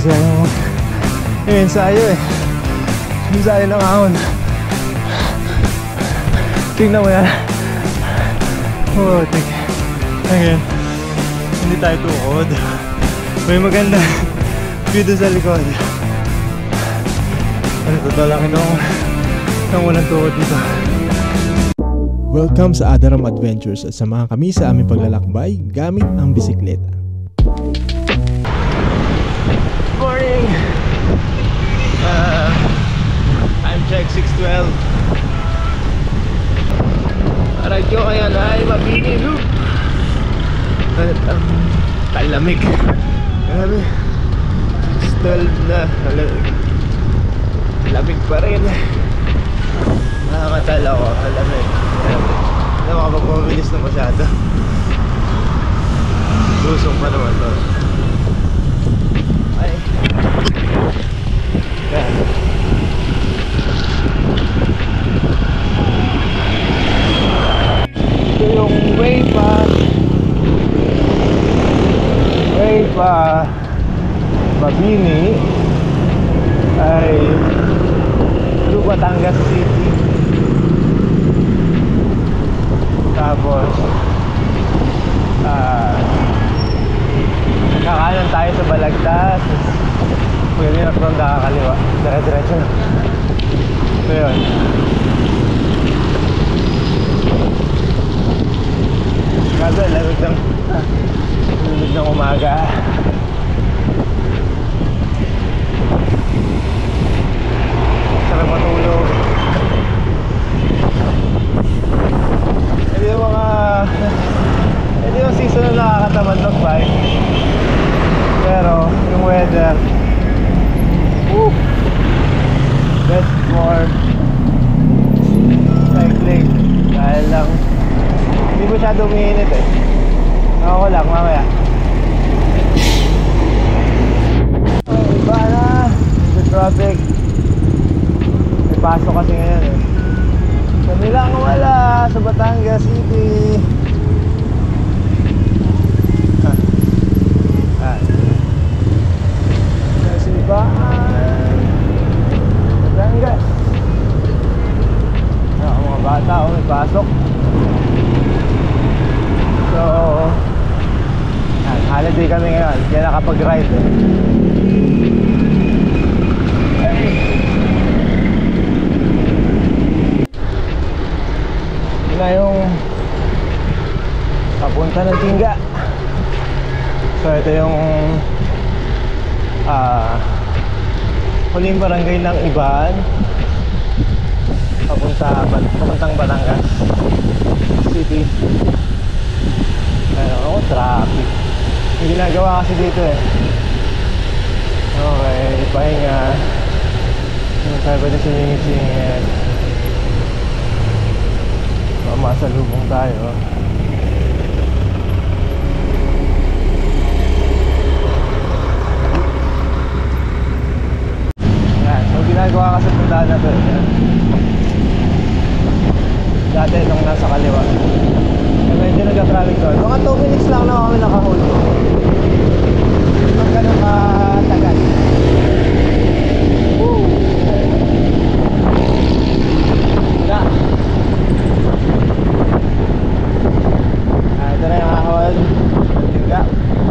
kasi yung ensayo eh. Ensayo ng ahon. Tingnan mo yan. Oh, again, hindi tayo tukod. May maganda view doon sa likod. Ano, totoo lang itong walang tukod dito. Welcome sa Adaram Adventures at samahan kami sa aming paglalakbay gamit ang bisikleta. Morning! Time check 6:12. Radyo kaya na ay mabini loop. Talamig. Grabe. 6:12 na. Lamig pa rin. Nakakatala ko. Alamig. Hindi makapagpabilis na masyado. Lusong pa naman to. Ay. Yan. Ito yung way pa Mabini ay Batangas City. Tapos kakanan tayo sa Balagtas. Pwede na kung kakakaliwa. Dire-diretso na. So yun. Kaso lamig ng umaga. Sarap matulog. Hindi yung season na nakakatamad mag-bike. Pero yung weather, best for cycling. Dahil lang hindi masyado umiinit eh. Ako lang mamaya. Oh, iba na. May traffic. May pasok kasi ngayon eh. Kami lang wala sa Batangas City. Nasibaan Batangas. Mga bata may pasok. So holiday kami ngayon, kaya nakapag-ride eh. Na yung papunta ng Tingga. So ito yung huling barangay ng Iban, papuntang Batangas City. Ayun ako, traffic. Yung ginagawa kasi dito eh. Okay, pahinga. Yung tayo pwede sumingit-singit. Masalubong tayo. Yan, so ginagawa kasi puntaan na to. Dati nung nasa kaliwa. Medyo nag-traffic doon. Mga 2 minutes lang na kami nakahold. Ang ganun katagal. Wala. Ito na yung ahon. Tingga.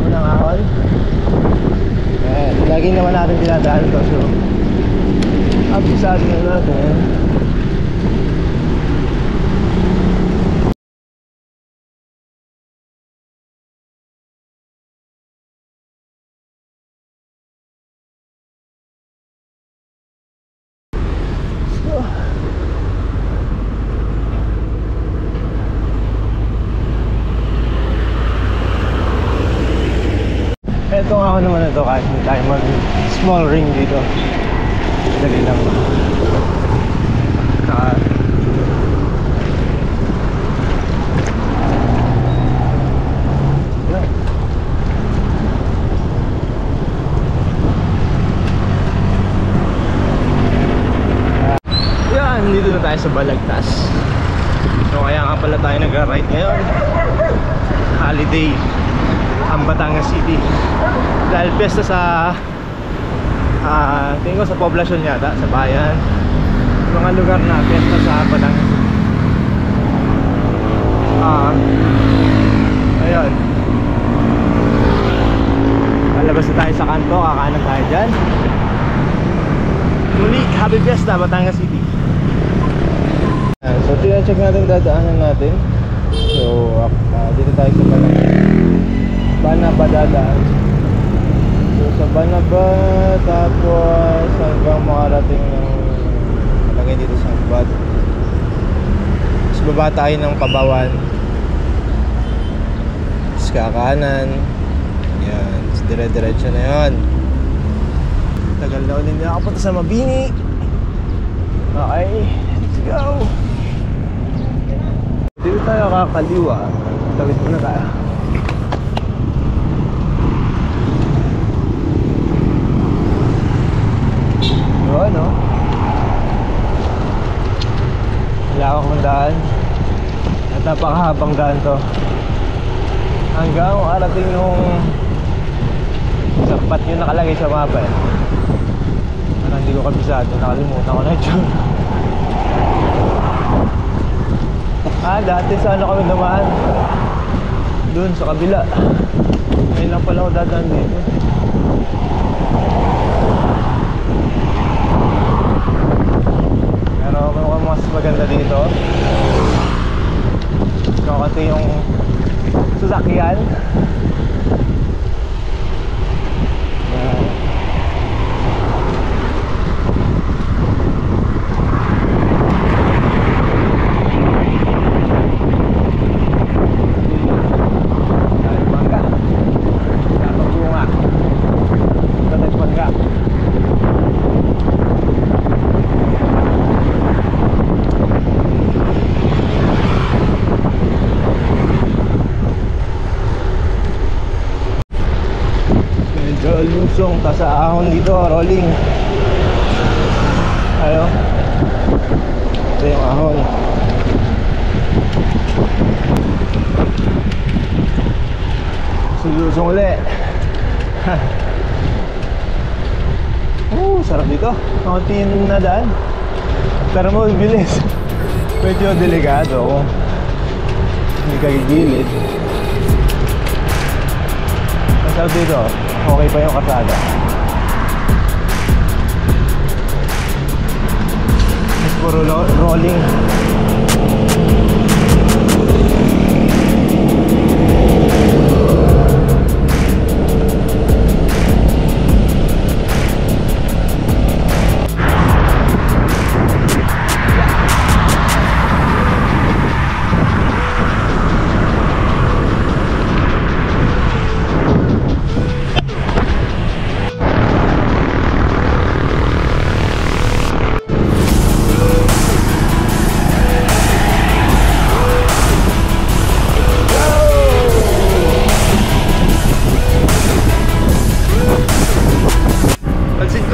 Unang ahon. Lagi naman natin dinadaan ito. So abisado na natin. Itong ako naman ito kahit hindi tayo mag small ring dito. Dali lang. Yan, dito na tayo sa Balagtas. So kaya nga pala tayo nagra-ride ngayon. Holiday ang Batangas City. Dahil piyesta sa tingin ko sa poblasyon yata, sa bayan, mga lugar na piyesta sa Batangas. Ayun, lalabas na tayo sa kanto, kakanan tayo dyan. Muli, happy fiesta Batangas City. So tina-check natin dadaanan natin. So dito tayo sa Banaba dadaan. So sa Banaba, tapos hanggang makarating ng malagay dito sa Bad. Tapos baba tayo ng Pabawan, tapos kakanan. Yan, dire-diretso na yun. Tagal na ulit na ako punta sa Mabini. Okay, let's go. Dito tayo kakaliwa. Tawid muna tayo. Yun, no? Lawak ng daan. At napakahabang daan to. Hanggang makarating nung sapat yung nakalagay sa mapa eh. Parang hindi ko kabisado, nakalimutan ko na yun. Dati sa ano kami dumaan? Doon sa kabila. Ngayon lang pala ako dadaan dito. Pero mukhang mas maganda dito. So kasi yung sasakyan. Lusong, tas ahon dito, rolling. Ayo. Ito yung ahon. Lusong ulit. Sarap dito. Kaunti na daan. Pero mabibilis. Medyo delikado. Hindi ka gigilid. Masarap dito. Okay pa yung kasada. Mas puro rolling.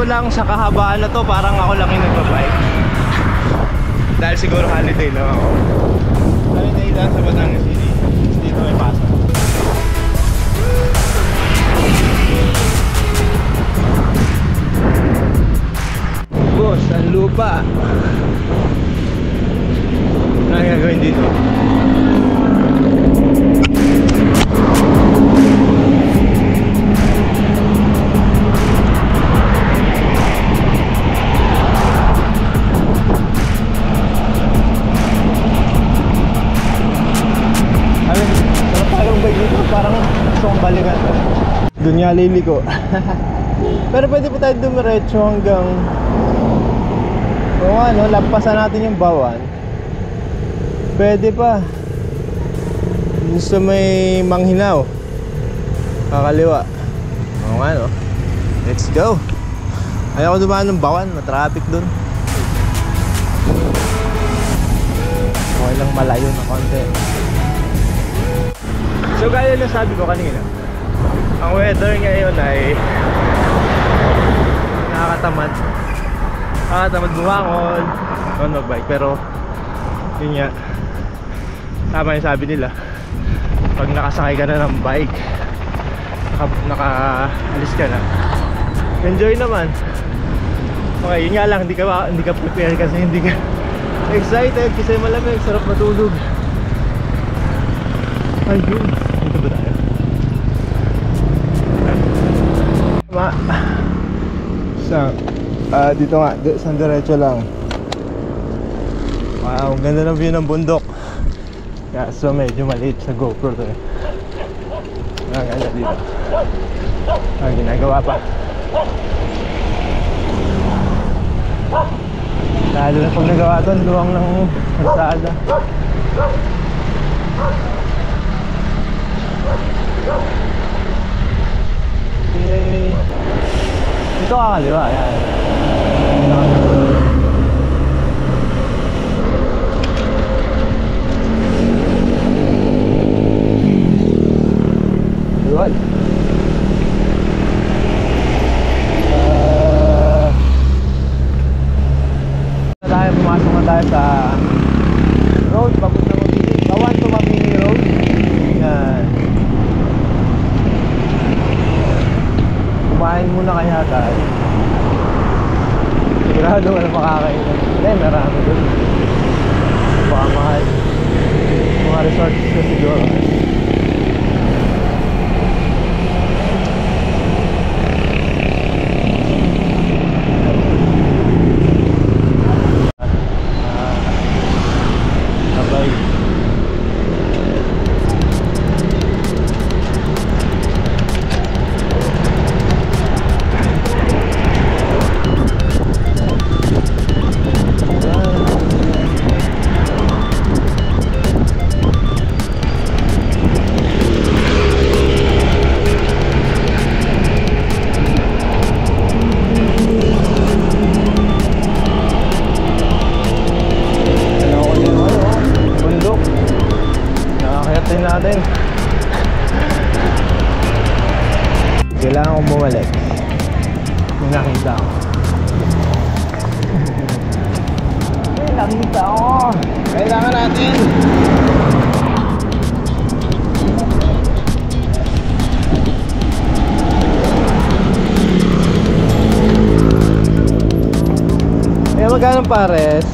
Lang sa kahabaan na to, parang ako lang yung nagbabike. Dahil siguro holiday lang ako. Holiday lang sa Batangas City. Dito may pasok. Boss, ang lupa. Ano ang gagawin dito? Doon nga liliko. Pero pwede pa tayo dumiretso hanggang kung ano, lampasan natin yung Bawan. Pwede pa. Doon sa may Manghinaw, kakaliwa. Oo nga, no? Let's go. Ayaw ko dumaan ng Bawan, matraffic doon. Okay lang, malayo na konti. So gaya na sabi ko kanina, ang weather ngayon ay nakakatamad bumangon o magbike. Pero yun nga, tama yung sabi nila, pag nakasakay ka na ng bike, nakaalis ka na, Enjoy naman. Okay, yun nga lang, hindi ka prepare kasi hindi ka excited kasi malamig, sarap matulog. Ayun, dito ba tayo? Dito nga, isang diretso lang. Wow, ganda ng view ng bundok. Yeah, so medyo maliit sa GoPro to eh. Ganda dito. Ginagawa pa. Lalo na pag nagawa ito, luwang ng kalsada. Okay. Dito ka kaliwa, yan. Yun. Pumasok na tayo sa road papunta Mabini, Kawan to Mabini Road. Yan. Kumain muna kaya tayo. Sigurado wala makakainan. Marami dun. Baka mahal. Mga resorts na siguro. Kailangan kong bumalik. May nakita ako. Kailangan natin. Magkano pares?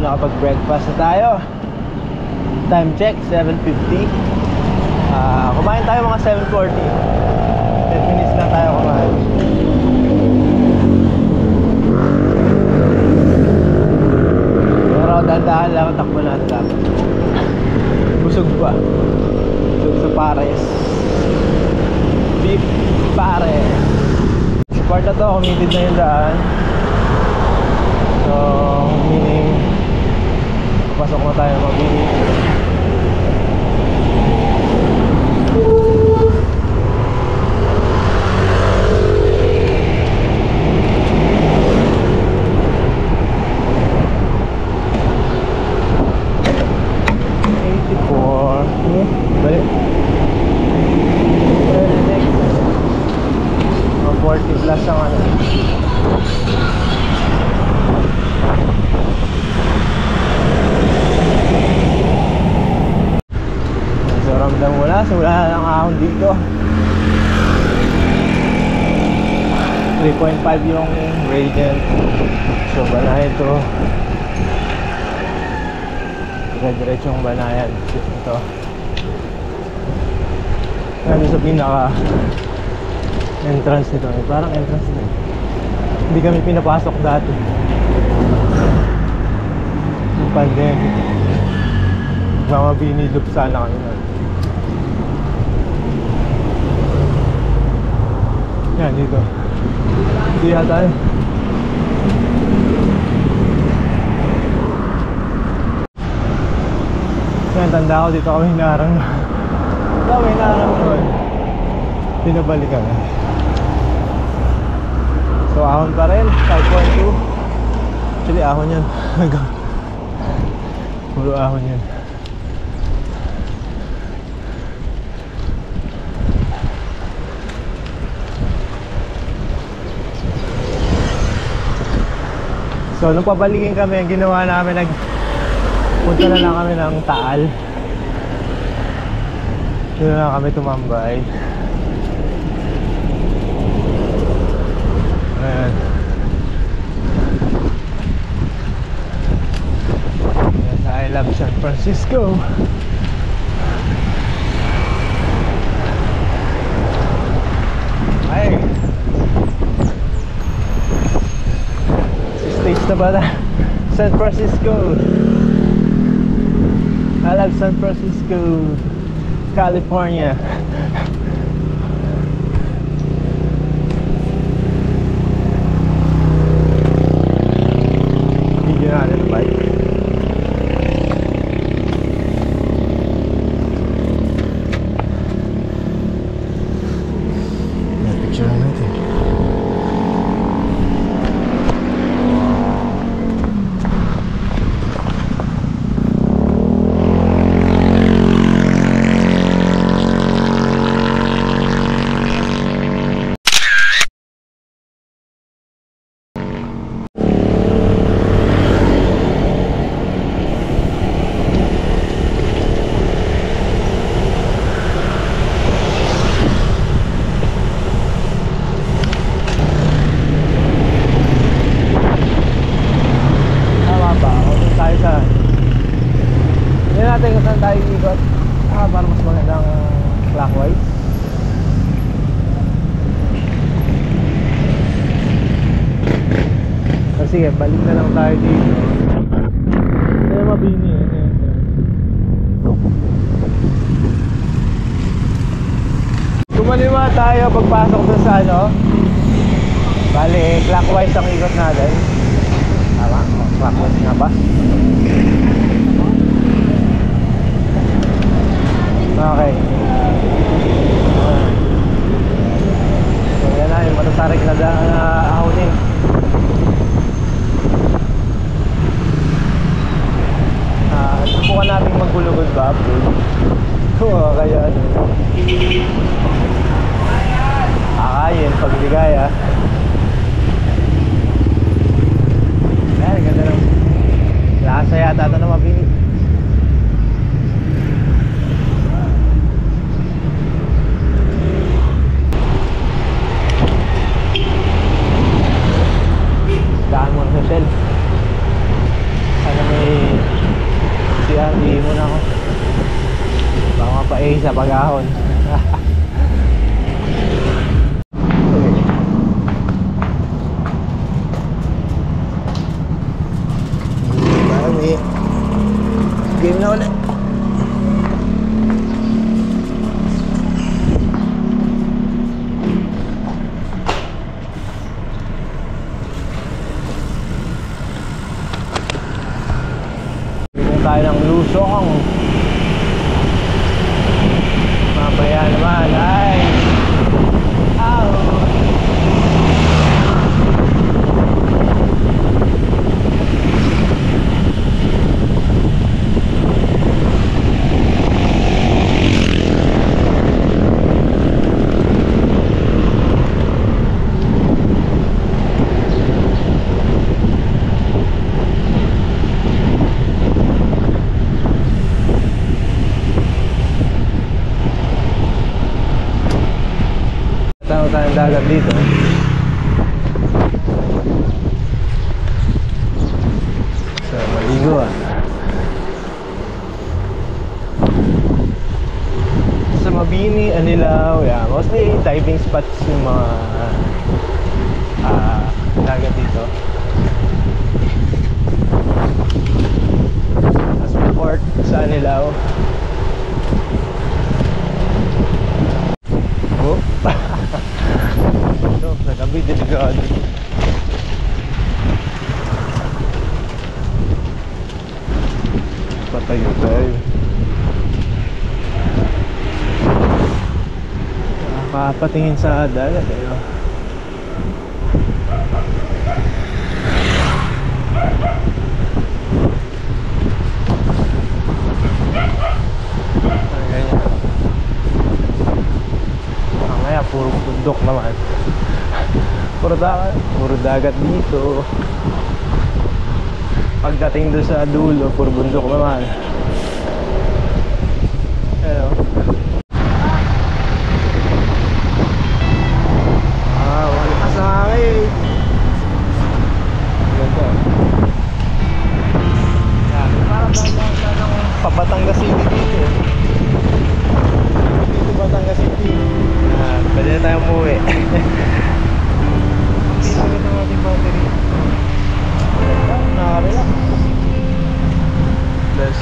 Nakapag-breakfast na tayo. Time check, 7:50. Kumain tayo mga 7:40. 10 minutes na tayo kumain. Pero dahan-dahan lang ang takbo natin dapat. Busog pa. Busog sa pares. Beef pares. Sa part na to, committed na yung daan. So, meaning pasok na tayo Mabini. Balik 40 plus ang ano. So ramdam mo na, so wala na lang ahon dito. 3.5 yung gradient. So banayan ito. Dire-diretsong banayan. Ito. Nandito sa pinaka entrance nito. Parang entrance nito. Hindi kami pinapasok dati. Yung pandemic. Mabini loop sana kami na. Yan dito. Hindi yata tanda ko dito kami hinarang. Dito kami hinarang noon. Pinabalikan. So ahon pa rin, 5.2. Actually ahon yan. Puro ahon yan. So nung pabalikin kami, ang ginawa namin, punta na lang kami ng Taal. Doon na kami tumambay. Ayan. Ayan, I love San Francisco. Ay, stage na ba na? San Francisco. I love San Francisco, California. Video natin ang bike. May picture lang natin. Natin kung saan tayo ikot para mas magandang clockwise. So sige, balik na lang tayo dito. Kaya mabini eh. Kumaliwa tayo pagpasok dun sa ano. Bali, clockwise ang ikot natin. Tama, clockwise nga ba? Okay. So yan na yung matasarik na ahonin. Subukan natin maggulugod ba? Oo, kaya akayin pag ligaya. Ayan, ganda lang. Lasa yata ito na mabini. Daan mo na sa Shell. Sana may siya, hindi mo na ako. Baka mapa-A sa pag-ahon. Marami. Game na ulit. Tayo ng Lusong. Mamaya naman ay tayong dagat dito. So, maligo sa Mabini, Anilao, yeah, mostly diving spots yung mga dagat dito. Mas may port sa Anilao. Oh. So, nagabi delikado. Patayo tayo. makapatingin sa dagat eh, no? Mamaya puro bundok naman. Puro dagat dito. Pagdating doon sa dulo, puro bundok naman. Hello. Malakas ang hangin. Ganda. Yan, parang tanong pabatangas City dito. Dito Batangas City. Pwede na tayong umuwi. Pinagin ang ating battery. Nakarelax. Plus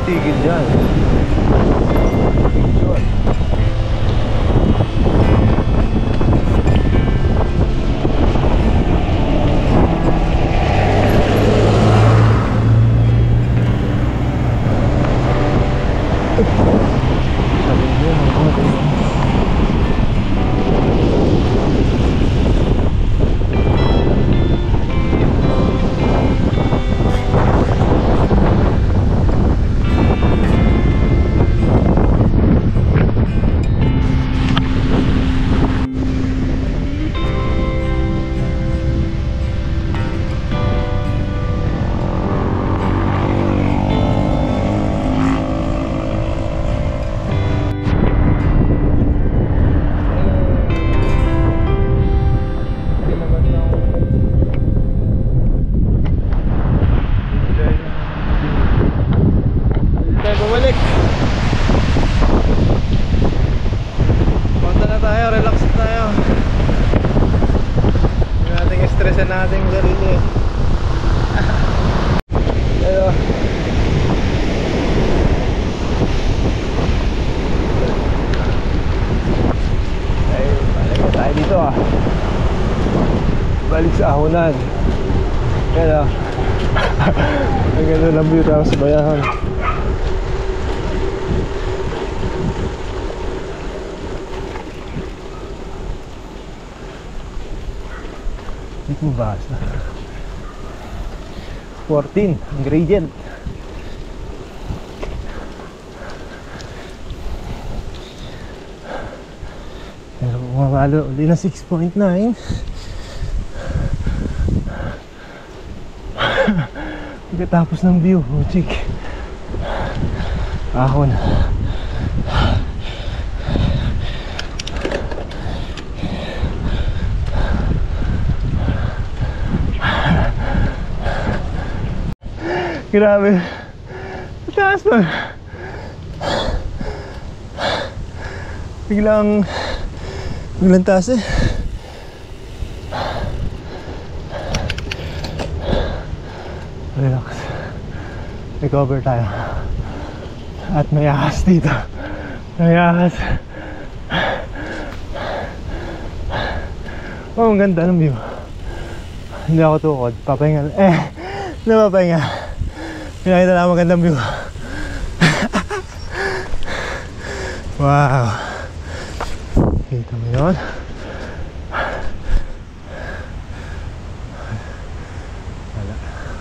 tigil dyan. Sure. Nating sarili. Pero ay, balik na tayo dito ah. Balik sa Ahonan. Pero ang ganda ng view tapos sa bayahan. Hindi ko basta 14 ang gradient. Pero bumabalo ulit na 6.9. Pagkatapos ng view, chik ahon. Grabe. Taas pa. Biglang taas eh. Relax. Recover tayo. At may ahas dito. May ahas. Oh, ang ganda ng view. Hindi ako tukod. Papahinga. Napapahinga. Pinakita na magandang view. Wow. Kita mo yun?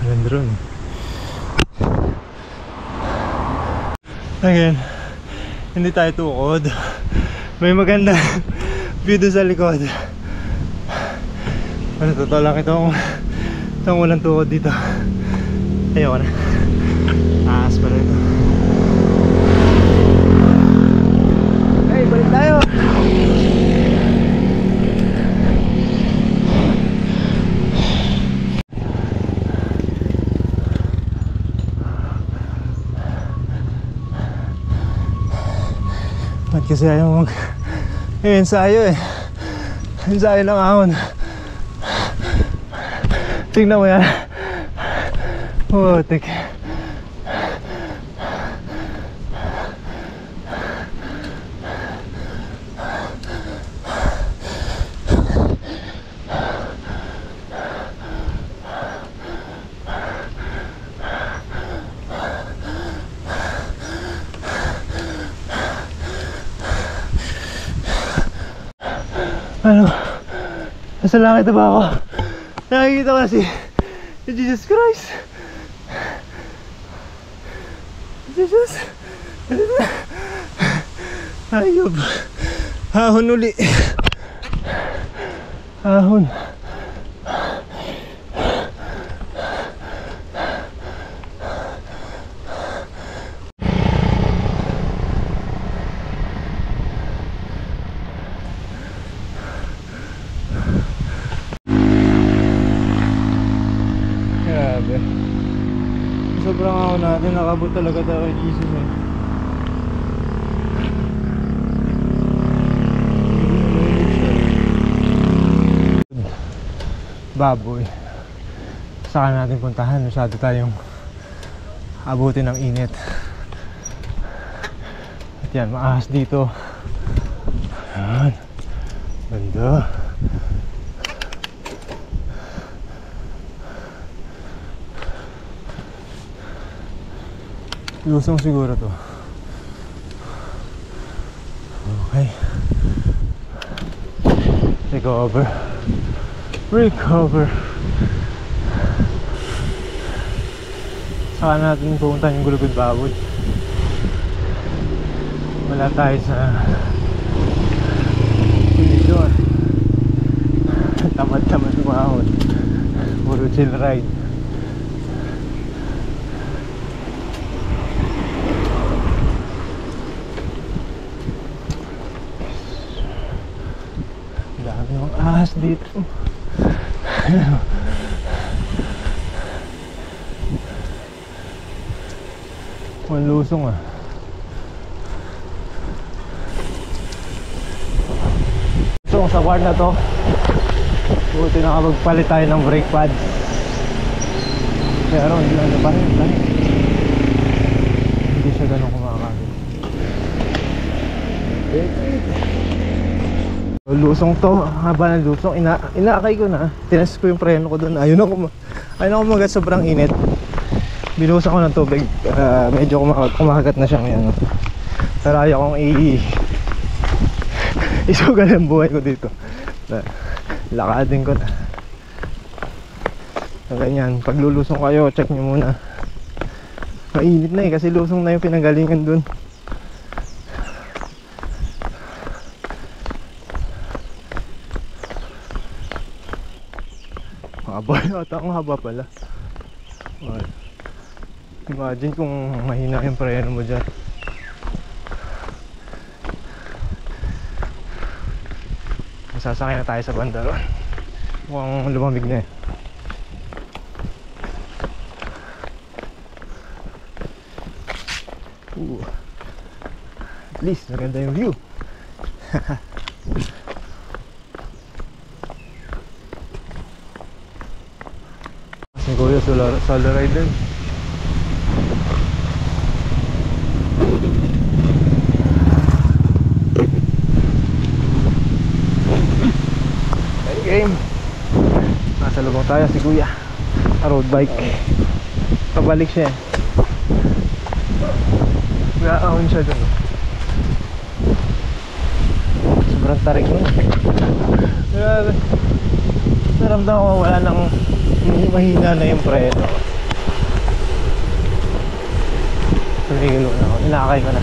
Walang drone. Again, hindi tayo tukod. May magandang view doon sa likod. Ano, totoo lang itong walang tukod dito. Ayoko na. Taas pa rin ito. Hey, balik tayo. kasi ayaw ensayo eh. Ensayo ng ahon. Tingnan mo yan. Putik. Ano? Nasa langit na ba ako? Nakikita ko na si Jesus Christ. Jesus. Ayub. Ahon uli. Ahon. Grabe. Sobrang ako natin, nakabot talaga tayo kay Jesus eh. Baboy. Saka natin puntahan, masyado tayong abutin ng init. At yan, maahas dito. Yan. Ganda. Lusong siguro to. Okay. Recover. Recover. Saka natin pumunta yung Gulugod Baboy. Wala tayo sa kondisyon. Tamad-tamad umahon. Puro chill ride. Dami ng ahas dito. Malusong ah. So sa part na to, buti nakapagpalit tayo ng brake pads. Pero hindi na napahin. Hindi siya ganun kumakagod. Lusong to, haba ng lusong, inaakay ko na. Tinas ko yung preno ko doon. Ayun ako magat, sobrang init. Binuhusan ko ng tubig, medyo kumakagat na siya ngayon. Pero ayaw kong isugal ang buhay ko dito. Lakadin ko na. So ganyan, pag lulusong kayo, check nyo muna. Mainit na eh, kasi lusong na yung pinanggalingan dun. Haba yata, ang haba pala. Imagine kung mahina yung preno mo dyan. Sasakay na tayo sa banda ron. Mukhang lumamig na eh. At least maganda yung view. Si Kuya solo ride din. Game. Nasa lubong tayo si Kuya. Road bike. Pabalik siya. Gaahon siya dun. Sobrang tarik nun. Naramdaman ko wala nang mahina na yung preno. Tumigil na ako. Inakay ko na.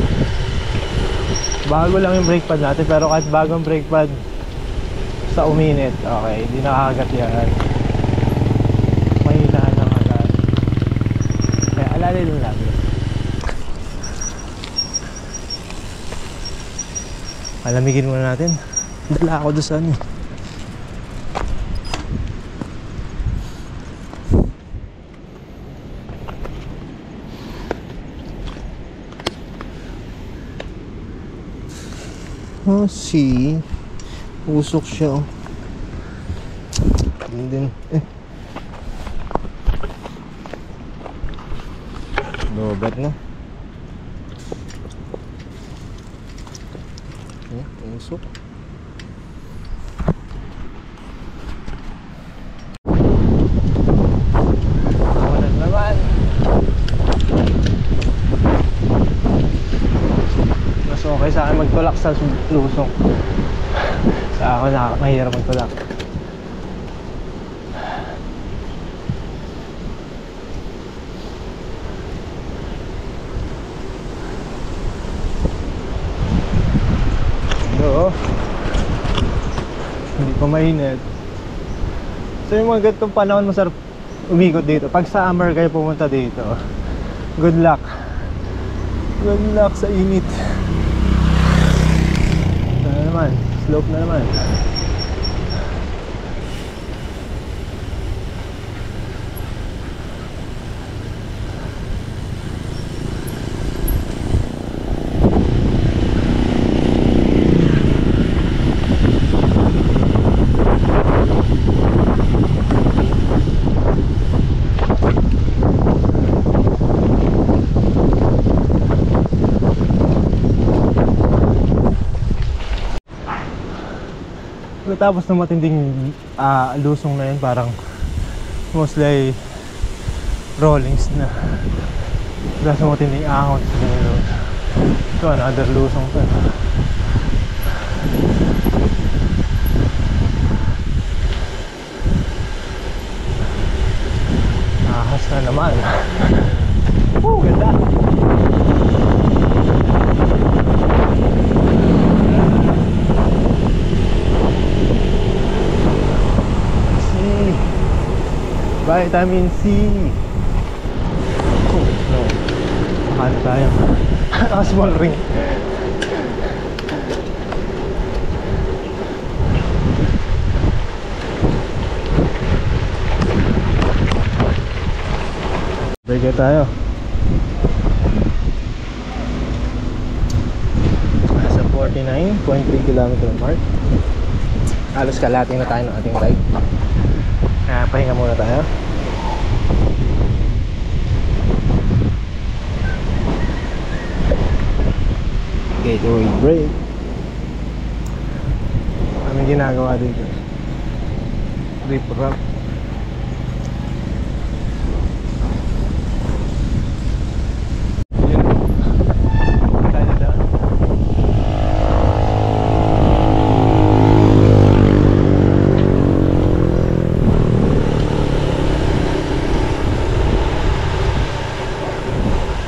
Bago lang yung brake pad natin, pero kahit bagong brake pad sa uminit, okay, hindi nakakagat yan. Mahina lang agad. Kaya alalay lang lagi. Palamigin muna natin. Dala ako doon sa ano. Oh, see? Usok siya, oh. Yun din. Lobat na. Usok. Awalan naman. Mas okay sa akin magtulak sa lusok. Sa ako mahirap magtulak. Oo. Hindi pa mainit. So yung mga ganitong panahon masarap umikot dito. Pag summer kayo pumunta dito, good luck. Good luck sa init. Ito na naman, slope na naman. Tapos na matinding lusong na yun, parang mostly rollings na. Tapos na matinding ahon. So another lusong to. Ahas na naman. Oh, ganda. Vitamin C. Oh no. Makano tayo. Small ring. Break tayo. Nasa 49.3 km mark. Halos kalahati na tayo ng ating ride. Pahinga muna tayo. Gateway break. Anong ginagawa dito? Rip wrap.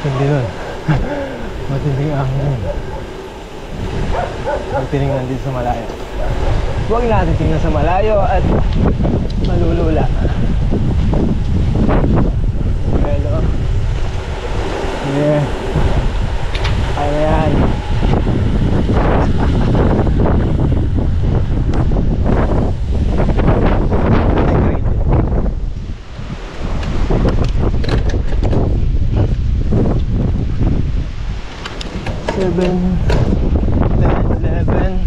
Hindi nun. Matinding ahon. Huwag tinignan dito sa malayo. Huwag natin tingnan sa malayo at malulula. Hello. Yeah. Kaya yan. 7, 10, 11,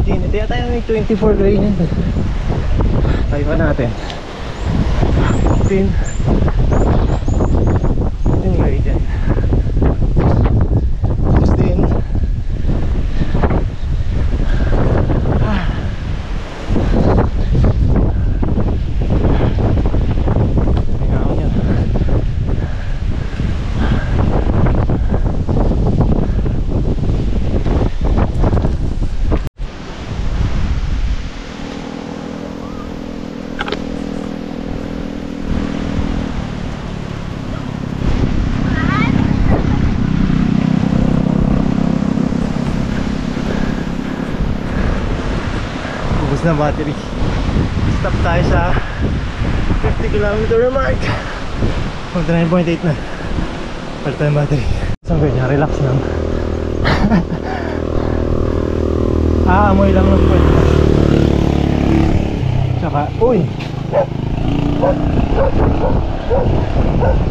14. Ito yata yung may 24 gradient. Tayo pa natin 15 gradient, 16. Na battery. Stop tayo sa 50 km mark. Mag 9.8 na. Palit tayo battery. Saan ko yun? Relax lang. Amoy lang ng pwede. Tsaka, uy!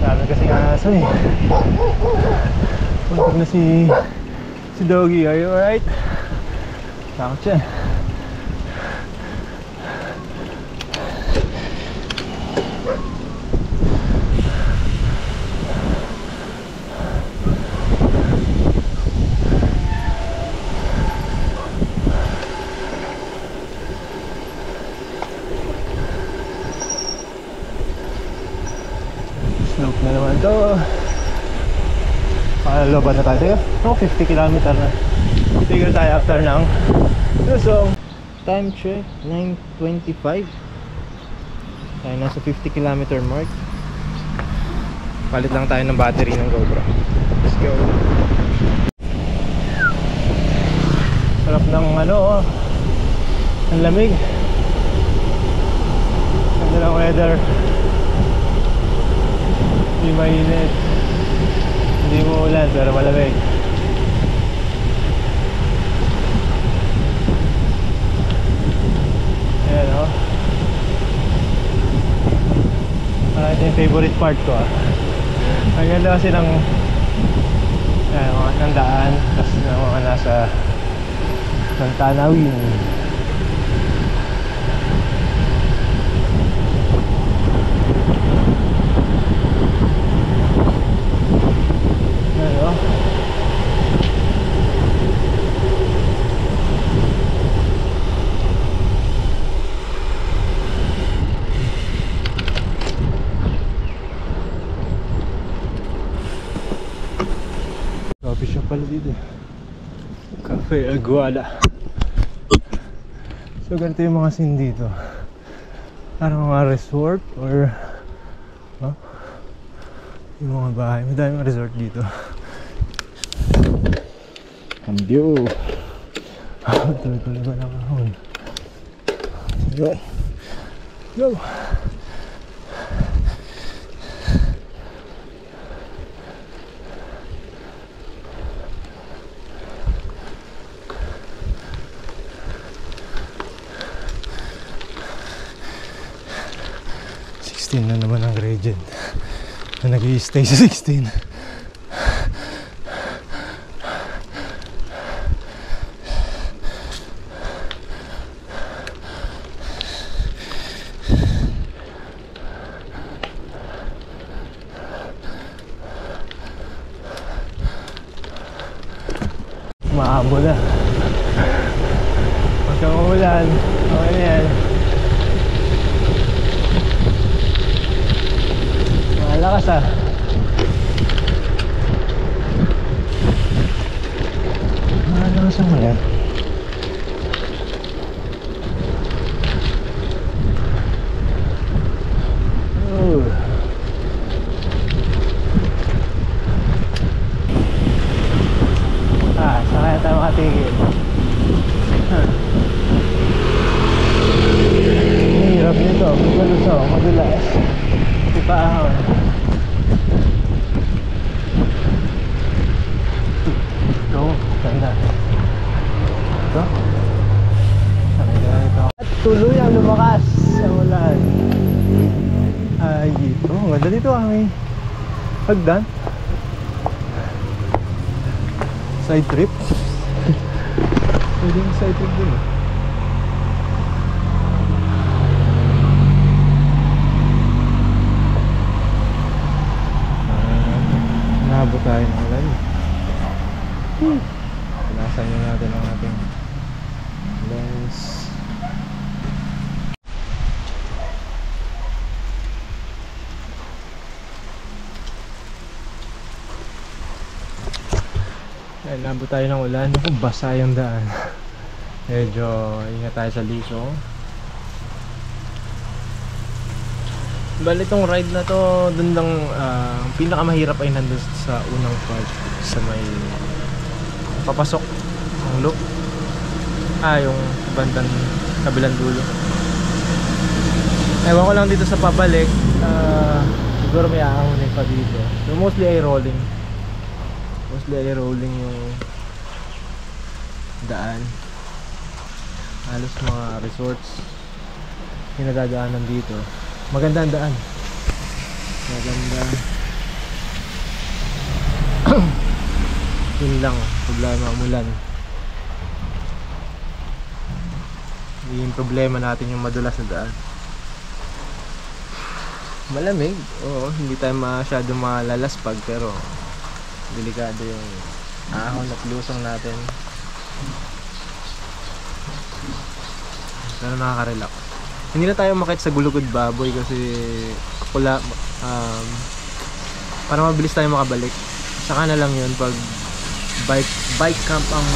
Sabi kasing aso eh. Puntig na si Si Doggy, are you alright? Takot siya. Slope na naman to. Pakalaban na tayo. Teka, 50 km na. Tigil tayo after ng Lusong. Time check, 9:25. Tayo nasa 50 km mark. Palit lang tayo ng battery ng GoPro. Let's go. Sarap ng ano, ang lamig. Ganda ng weather. Hindi mainit, hindi mo ulan pero malamig. Ayan o. Ito yung favorite part ko ah. Ang ganda kasi ng ng daan. Tapos mga nasa ng tanawin. Coffee shop pala dito. Cafe Aguada. So ganito yung mga scene dito. Parang mga resort or yung mga bahay. Madaming resort dito. Cambio. Tuloy-tuloy ba lang ako? Yun. Go! Na naman ang gradient na nag-i-stay sa 16. Maamo na. Huwag kang umulan. Okay na yan. Malakas ah. Malakas ang ulan. Saan kaya tayo makatigil? Hirap nito. Malusong, madulas. Ahon. Ito, ganda. Ito. At tuloy ang lumakas sa ulan. Ay, dito. Ganda dito may hagdan. Side trip. Pwedeng side trip din. Nabot tayo ng ulan. Pinasan nyo natin ang ating lens. Ayan, nabot tayo ng ulan. Kung basa yung daan. Medyo ingat tayo sa Lusong. Bali itong ride na to, dun lang pinakamahirap ay nandun sa unang part sa may papasok ng loop. Yung bandang kabilang dulo. Ewan ko lang dito sa pabalik, siguro may aahunin pa dito. So mostly ay rolling. Mostly ay rolling yung daan. Halos mga resorts yung nadadaanan dito. Maganda ang daan. Maganda. Yun lang, problema umulan. Yung problema natin yung madulas na daan. Malamig, oo, hindi tayo masyado malalaspag, pero delikado yung ahon at lusong natin. Pero nakaka-relax. Hindi na tayo makit sa Gulugod Baboy kasi para mabilis tayo makabalik. Saka na lang yun pag bike camp ang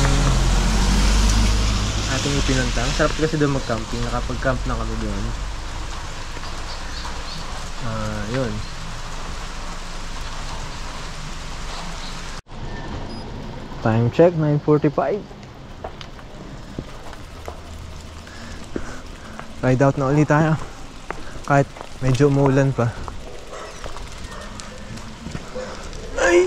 ating ipinunta. Sarap kasi doon mag-camping. Nakapag-camp na kami doon. Yun. Time check, 9:45. Ride out na ulit tayo. Kahit medyo umuulan pa. Ay.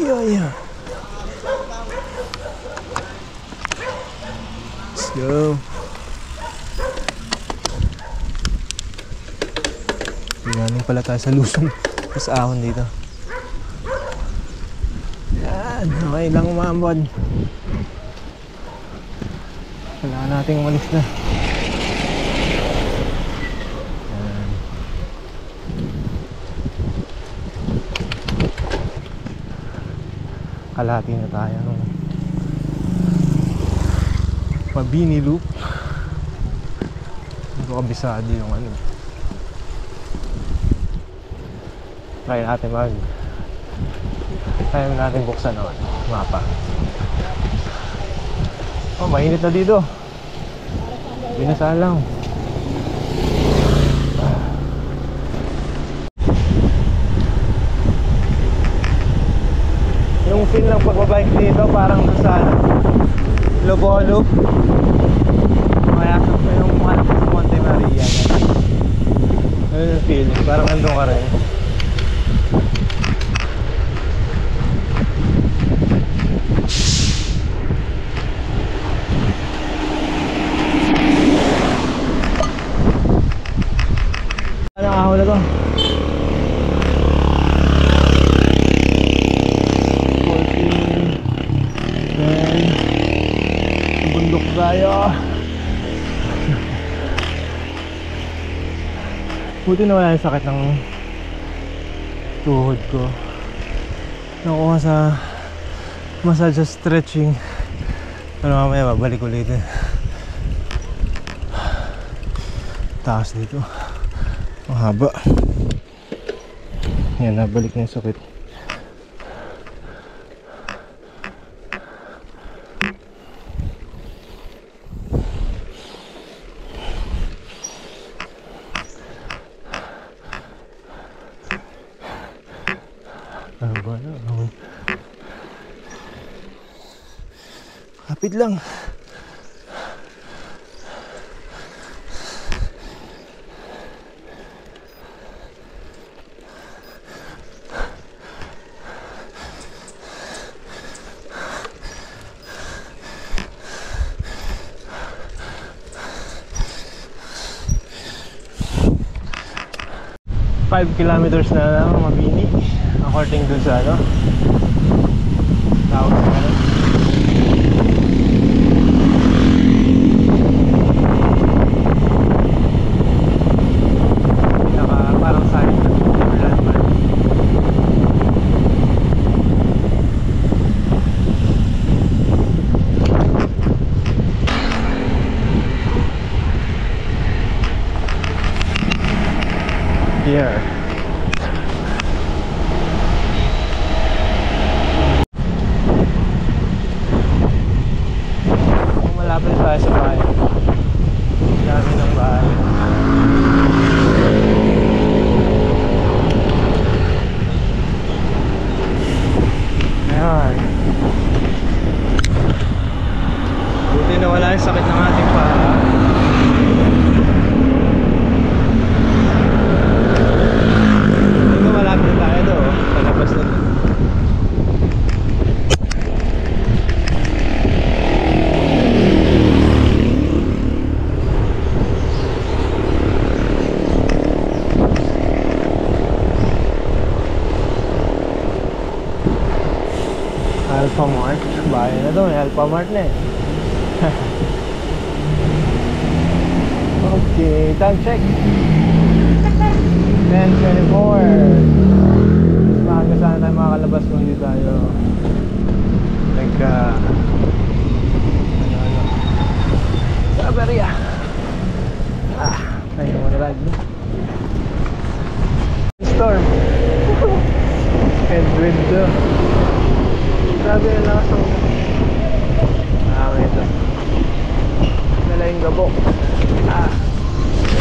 Let's go. Galing pala tayo sa lusong. Mas ahon dito. Yan. Okay lang umambod. Kailangan nating umalis na. Yan. Kalahati na tayo nung Mabini Loop. Hindi ko kabisado yung ano. Try natin buksan ang mapa. Oh, mainit na dito. Binasalang. Yung feel ng pagbabike dito parang sa Lobolo. Kaya sa yung malapit sa Monte Maria. Ayun yung feeling, parang andun ka rin. Anong ahon na to? 14 10 bundok tayo. Buti na wala yung sakit ng tuhod ko. Nakuha sa massage stretching. Pero mamaya babalik ulit eh. Taas dito. Ang haba. Yan, nabalik na yung sakit. Ano ba na? Kapit lang. Five kilometers na lang Mabini according dun sa ano tawag sa ano pinaka parang sign landmark. Here Alphamart. Bahay na to, may Alphamart na eh. Okay, time check. 10:24. Maaga sana tayo makakalabas kung hindi tayo Sabaria. Ayun naman ride no? Storm. Headwind to. Grabe yung lakas ng ito. Dala yung gabok.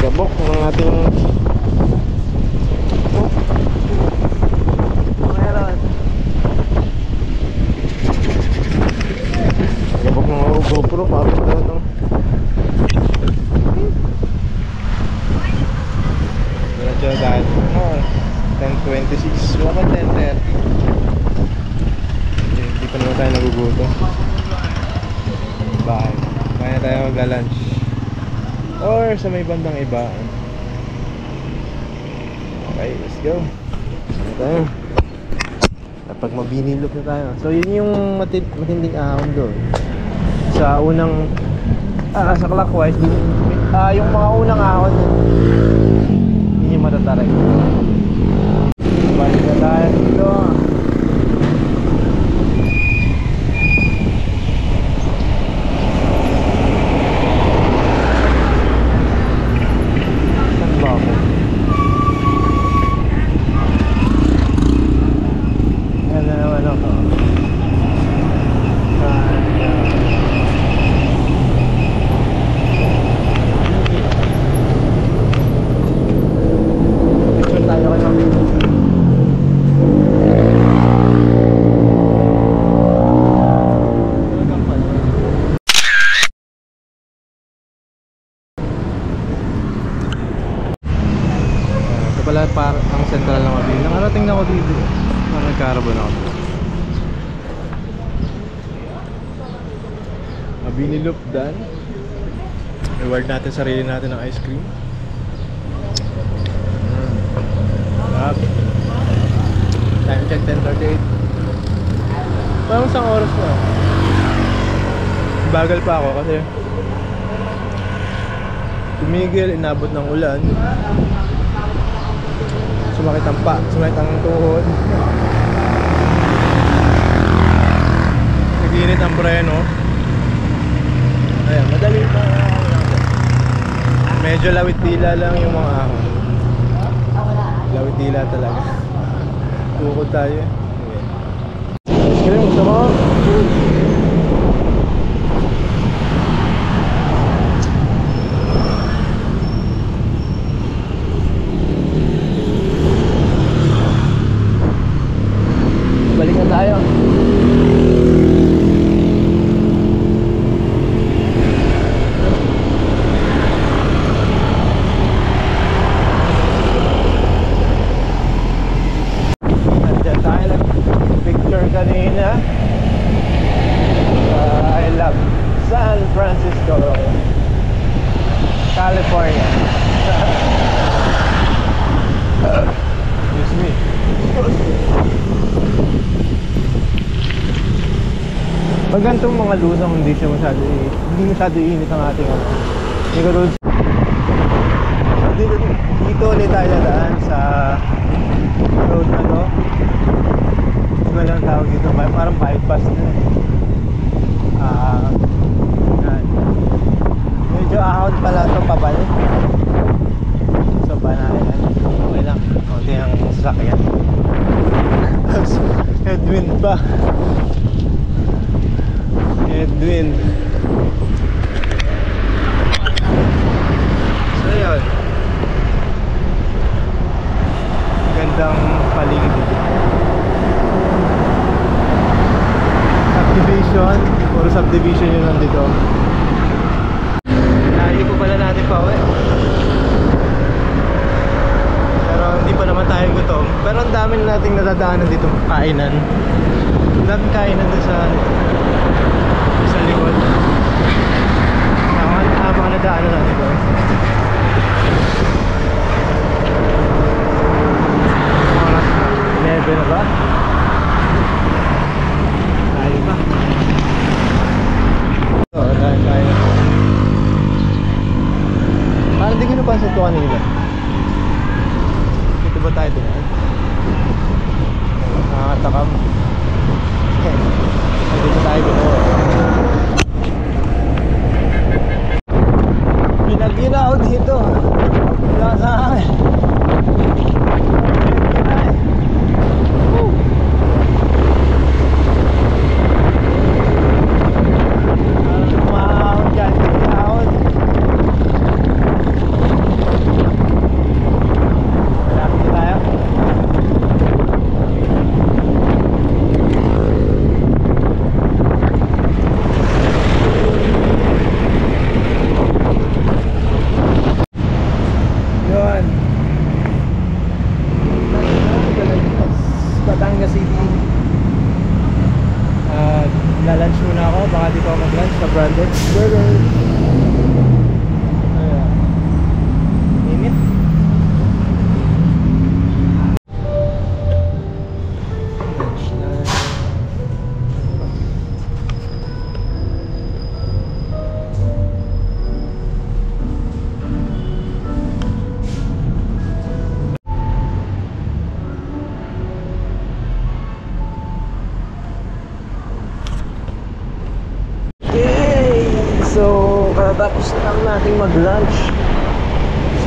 Gabok ng ating meron. Gabok ng GoPro. Pabot na ito. Diretso dahil 10:26. Wala pa 10:30. Hindi pa naman tayo nagugutom. Bye. Kaya tayo mag-lunch or sa may bandang iba. Okay, let's go. Ano tayo? Kapag mabinilok na tayo. So yun yung matinding ahon doon. Sa unang sa clockwise yung mga unang ahon yun yung matataray. Balik na tayo dito. Pala para ang sentral ng Mabini. Nakarating na ako dito. Nagkaraban ako. Mabini loop done. Reward natin sarili natin ng ice cream. Time check 10:38. Parang isang oras na. Bagal pa ako kasi tumigil, inabot ng ulan. Sumakit ang tuhod. Nag-init ang preno. Ayan, madali pa. Medyo lawit-tila lang yung mga ahon. Lawit-tila talaga. Tukod tayo. Ice cream, gusto mo? Balik na tayo. Nandiyan tayo nag-picture kanina. I love San Francisco, California. Excuse me. Pag ganitong mga lusang hindi masyado init ang ating dito ulit tayo dadaan sa road na to. Iba lang tawag dito, parang bypass na medyo ahon pala ito pabalik. So banayan, okay lang, konti ang sasakyan. Headwind pa. Headwind. So yun, gandang paligid dito. Subdivision, puro subdivision yun nandito. Layo po pala natin pa uwi. Pero hindi pa naman tayo gutom. Pero ang dami nating nadadaanan dito kainan. Ang daming kainan doon sa likod. Habang nadaanan natin ito. Oras na 11 na ba? Tayo pa. Magla-lunch muna ako, baka dito ako mag-lunch sa Branded Burger. Ayan. Init. Lunch na. So, katatapos na lang natin mag-lunch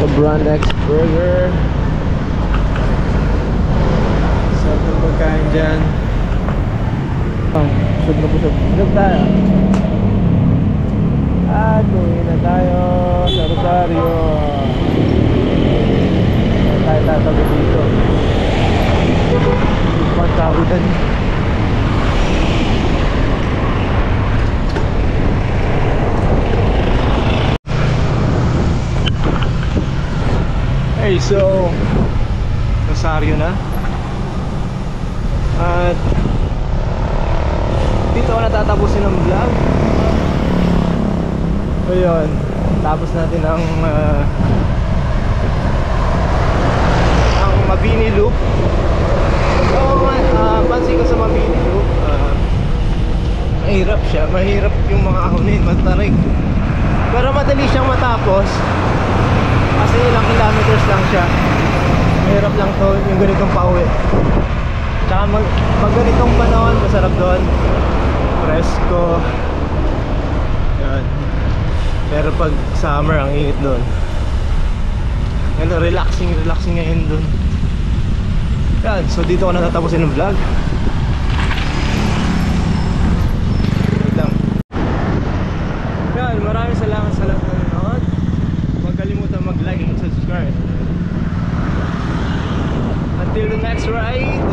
sa Brand X Burger. Sarap ng pagkain dyan. Busog na busog. Busog tayo. At uwi na tayo sa Rosario. Tayo tatabi dito. Pagkawitan. Hey, so Rosario na. At dito ako natatapusin ng vlog. So yun, tapos natin ang Mabini Loop. So pansin ko sa Mabini Loop, mahirap siya, mahirap yung mga ahonin, matarik. Pero madali siyang matapos kasi ilang kilometers lang siya. Mahirap lang to yung ganitong pauwi. Tsaka pag ganitong panahon, masarap doon, presko. Yan. Pero pag summer, ang init doon. Ano, relaxing ngayon doon. Yan, so dito ko natatapusin ng vlog. Wait lang. Yan, maraming salamat sa lahat na nanonood. Huwag kalimutan mag-like and subscribe. Until the next ride.